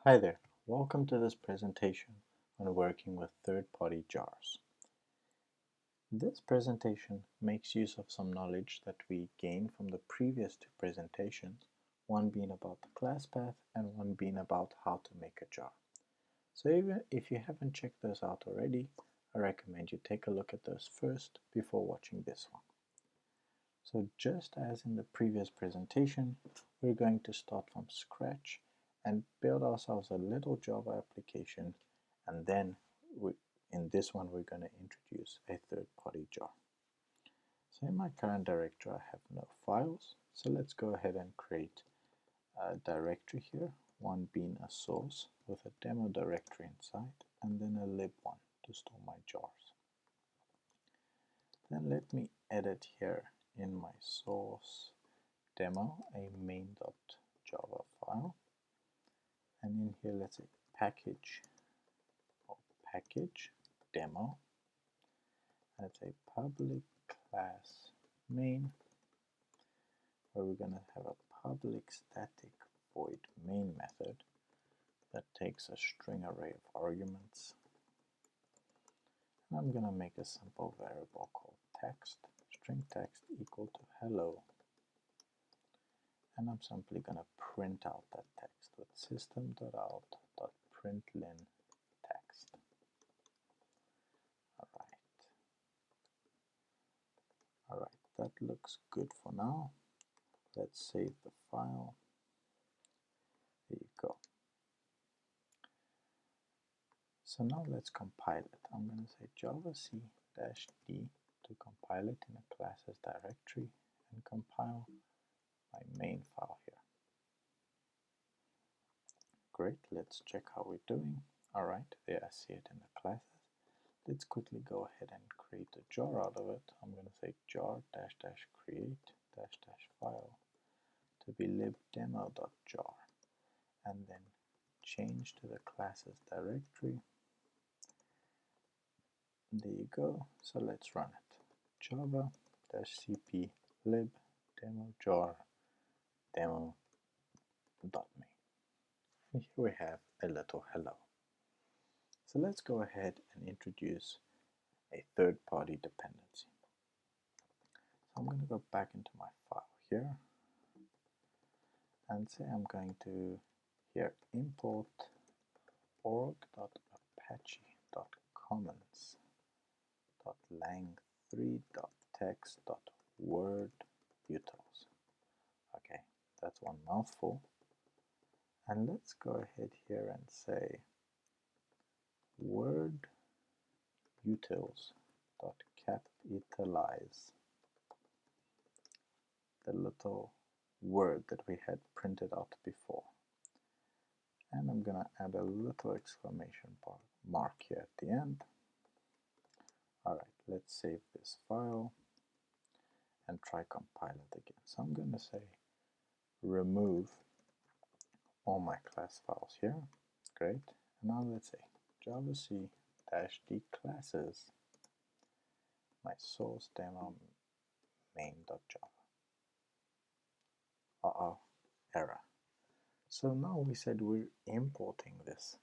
Hi there, welcome to this presentation on working with third-party jars. This presentation makes use of some knowledge that we gained from the previous two presentations, one being about the class path and one being about how to make a jar. So even if you haven't checked those out already, I recommend you take a look at those first before watching this one. So just as in the previous presentation, we're going to start from scratch and build ourselves a little Java application, and then in this one we're going to introduce a third-party jar. So in my current directory I have no files, so let's go ahead and create a directory here, one being a source with a demo directory inside, and then a lib one to store my jars. Then let me edit here in my source demo a main.java file, and in here let's say package demo, and it's a public class main where we're going to have a public static void main method that takes a string array of arguments. And I'm going to make a simple variable called text, string text equal to hello, and I'm simply going to print out that text with system.out.println text. Alright, that looks good for now. Let's save the file. There you go. So now let's compile it. I'm going to say javac-d to compile it in a classes directory and compile my main file here. Great, let's check how we're doing. Alright, there I see it in the classes. Let's quickly go ahead and create a jar out of it. I'm going to say jar-create-file to be libdemo.jar, and then change to the classes directory. There you go. So let's run it. Java-cp lib demo jar demo.main. And here we have a little hello. So let's go ahead and introduce a third-party dependency. So I'm going to go back into my file here and say I'm going to here import org.apache.commons.lang3.text.word utils. Okay, that's one mouthful. And let's go ahead here and say word utils.capitalize the little word that we had printed out before. And I'm going to add a little exclamation mark here at the end. Alright, let's save this file and try compile it again. So I'm going to say remove all my class files here. Great. And now let's say javac-d classes my source demo main.java. Error. So now we said we're importing this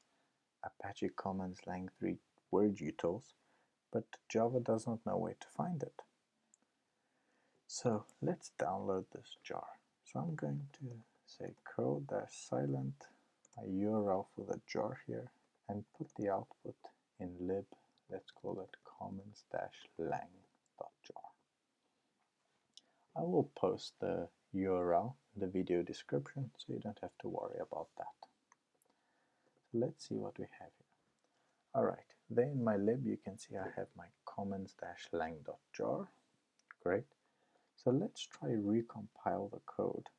apache-commons lang3 word utils, but Java does not know where to find it. So let's download this jar. So I'm going to say curl-silent my URL for the jar here and put the output in lib, let's call it commons-lang.jar. I will post the URL in the video description so you don't have to worry about that. So let's see what we have here. Alright, there in my lib you can see I have my commons-lang.jar. Great. So let's try recompile the code,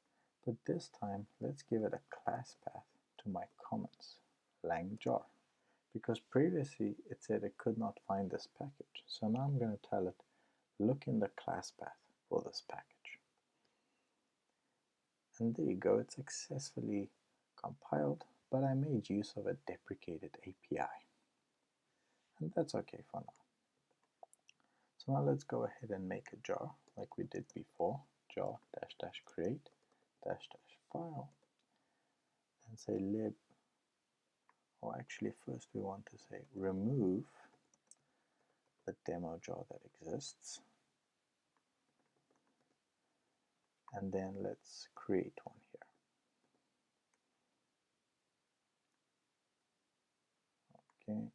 but this time let's give it a class path to my commons lang jar, because previously it said it could not find this package. So now I'm going to tell it, look in the class path for this package. And there you go, it's successfully compiled, but I made use of a deprecated API. And that's okay for now. So now let's go ahead and make a jar like we did before, jar-create-file, and say lib or actually first we want to say remove the demo jar that exists, and then let's create one here. Okay.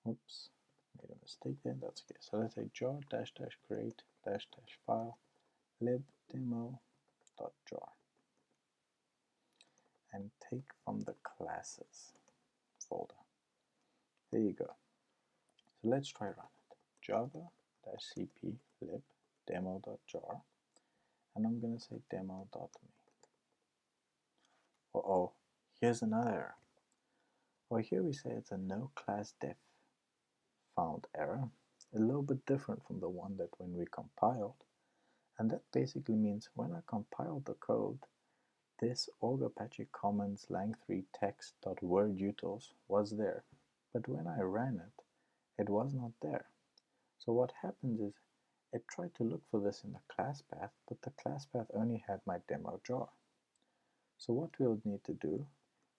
Oops, made a mistake there. That's okay. So let's say jar dash dash create dash dash file lib demo dot jar, and take from the classes folder. There you go. So let's try run it. Java dash cp lib demo dot jar, and I'm gonna say demo dot me. Uh-oh, here's another error. Well, here we say it's a no class def found error, a little bit different from the one that when we compiled, and that basically means when I compiled the code, this org apache-commons lang3 text.wordutils was there, but when I ran it, it was not there. So what happens is it tried to look for this in the class path, but the class path only had my demo jar. So what we'll need to do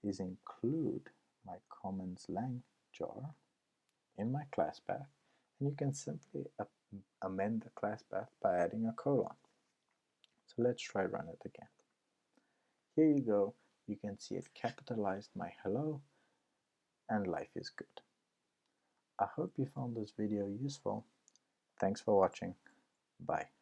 is include my commons lang jar in my class path, and you can simply amend the class path by adding a colon. So let's try run it again. Here you go, you can see it capitalized my hello, and life is good. I hope you found this video useful. Thanks for watching. Bye.